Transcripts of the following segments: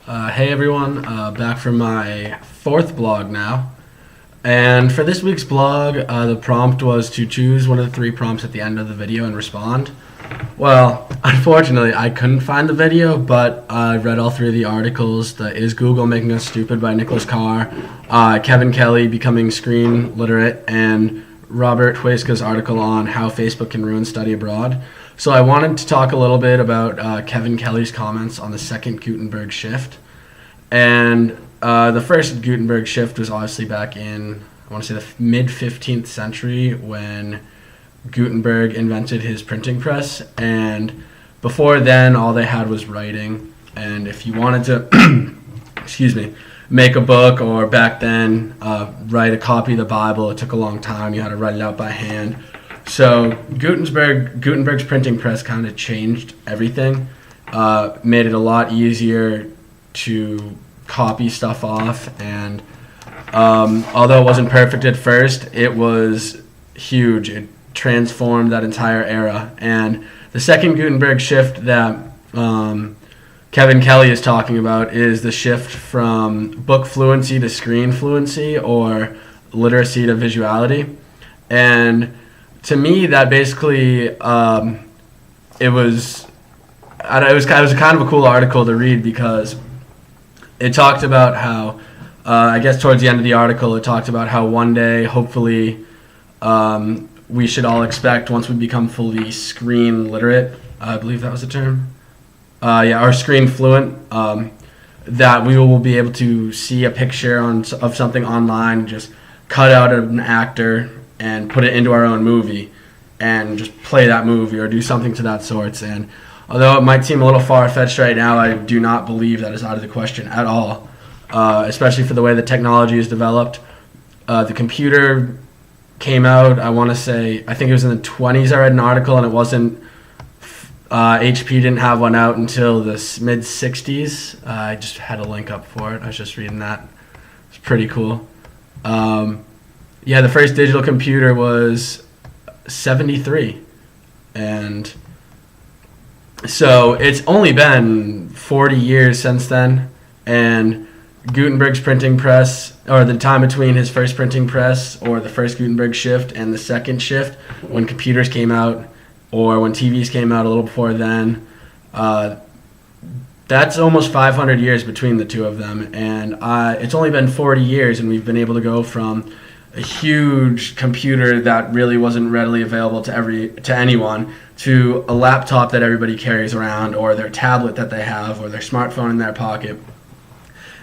Hey everyone, back for my fourth blog now. And for this week's blog, the prompt was to choose one of the three prompts at the end of the video and respond. Well, unfortunately, I couldn't find the video, but I read all three of the articles: the "Is Google Making Us Stupid" by Nicholas Carr, Kevin Kelly becoming screen literate, and Robert Huesca's article on how Facebook can ruin study abroad. So I wanted to talk a little bit about Kevin Kelly's comments on the second Gutenberg shift. And the first Gutenberg shift was obviously back in, I want to say, the mid-15th century when Gutenberg invented his printing press. And before then, all they had was writing. And if you wanted to, make a book, or back then write a copy of the Bible, it took a long time. You had to write it out by hand. So Gutenberg's printing press kind of changed everything, made it a lot easier to copy stuff off, and although it wasn't perfect at first, it was huge. It transformed that entire era. And the second Gutenberg shift that Kevin Kelly is talking about is the shift from book fluency to screen fluency, or literacy to visuality. And to me, that basically it was kind of a cool article to read, because it talked about how, I guess towards the end of the article, it talked about how one day, hopefully, we should all expect, once we become fully screen literate, I believe that was the term, or screen fluent, that we will be able to see a picture of something online, just cut out an actor and put it into our own movie and just play that movie or do something to that sort. And although it might seem a little far-fetched right now, I do not believe that is out of the question at all, especially for the way the technology is developed. The computer came out, I think it was in the 20s. I read an article, and it wasn't, HP didn't have one out until the mid-60s. I just had a link up for it. I was just reading that. It's pretty cool. The first digital computer was 73, and so it's only been 40 years since then. And Gutenberg's printing press, or the time between his first printing press, or the first Gutenberg shift, and the second shift, when computers came out, or when TVs came out a little before then, that's almost 500 years between the two of them. And it's only been 40 years, and we've been able to go from a huge computer that really wasn't readily available to anyone, to a laptop that everybody carries around, or their tablet that they have, or their smartphone in their pocket.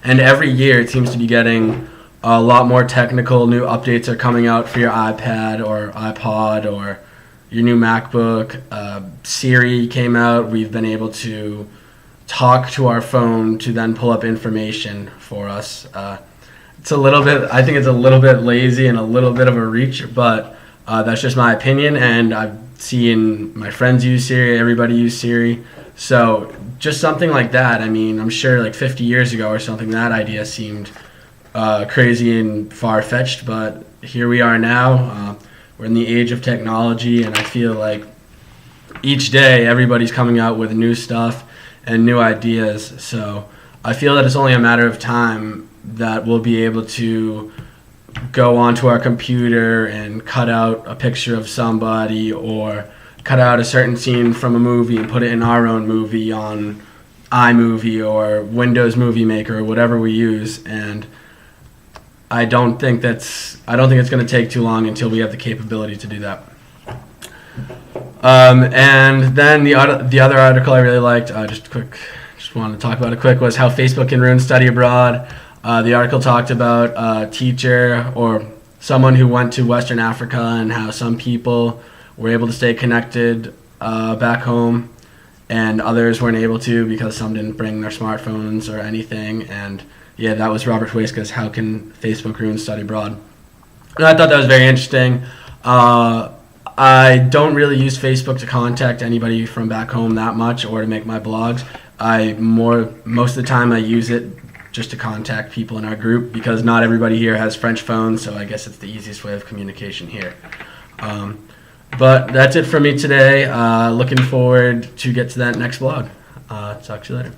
And every year it seems to be getting a lot more technical. New updates are coming out for your iPad or iPod or your new MacBook. Siri came out. We've been able to talk to our phone to then pull up information for us. I think it's a little bit lazy and a little bit of a reach, but that's just my opinion, and I've seen my friends use Siri, everybody use Siri. So just something like that. I mean, I'm sure like 50 years ago or something, that idea seemed crazy and far-fetched, but here we are now. We're in the age of technology, and I feel like each day everybody's coming out with new stuff and new ideas. So I feel that it's only a matter of time that we'll be able to go onto our computer and cut out a picture of somebody, or cut out a certain scene from a movie and put it in our own movie on iMovie or Windows Movie Maker or whatever we use. And I don't think it's going to take too long until we have the capability to do that. And then the other article I really liked, just wanted to talk about it quick, was how Facebook can ruin study abroad. The article talked about a teacher, or someone who went to Western Africa, and how some people were able to stay connected back home, and others weren't able to because some didn't bring their smartphones or anything. And that was Robert Huesca's "How Can Facebook Ruin Study Abroad?" And I thought that was very interesting. I don't really use Facebook to contact anybody from back home that much, or to make my blogs. Most of the time I use it just to contact people in our group, because not everybody here has French phones, so I guess it's the easiest way of communication here. But that's it for me today. Looking forward to get to that next blog. Talk to you later.